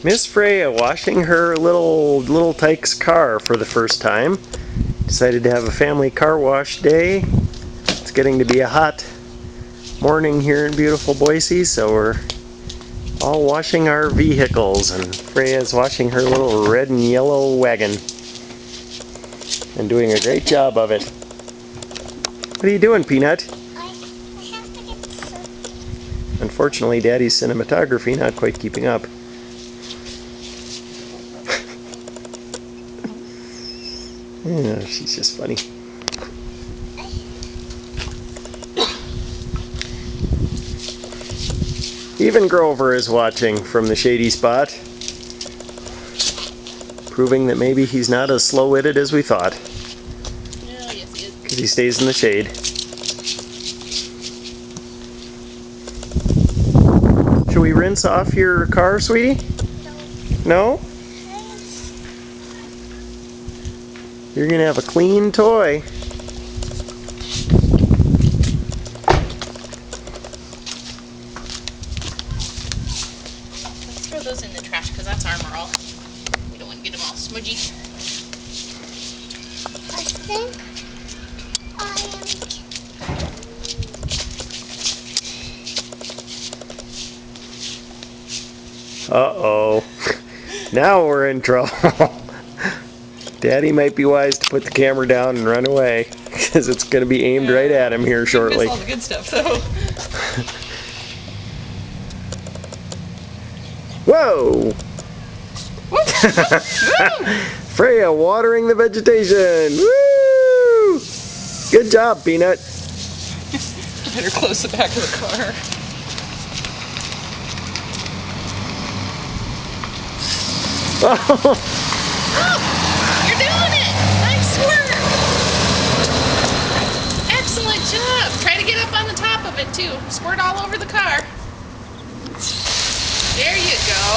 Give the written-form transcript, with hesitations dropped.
Miss Freya washing her little Tyke's car for the first time. Decided to have a family car wash day. It's getting to be a hot morning here in beautiful Boise, so we're all washing our vehicles, and Freya's washing her little red and yellow wagon and doing a great job of it. What are you doing, Peanut? I have to get some. Unfortunately, Daddy's cinematography not quite keeping up. Yeah, she's just funny. Even Grover is watching from the shady spot, proving that maybe he's not as slow-witted as we thought. Oh, yes, he is. Because he stays in the shade. Should we rinse off your car, sweetie? No? You're gonna have a clean toy. Let's throw those in the trash because that's Armor All. We don't want to get them all smudgy. I think I am. Uh-oh. Now we're in trouble. Daddy might be wise to put the camera down and run away, because it's going to be aimed right at him here shortly. Miss all the good stuff, though. Whoa! Freya watering the vegetation. Woo! Good job, Peanut. Better close the back of the car. Oh, You're doing it! Nice work! Excellent job! Try to get up on the top of it, too. Squirt all over the car. There you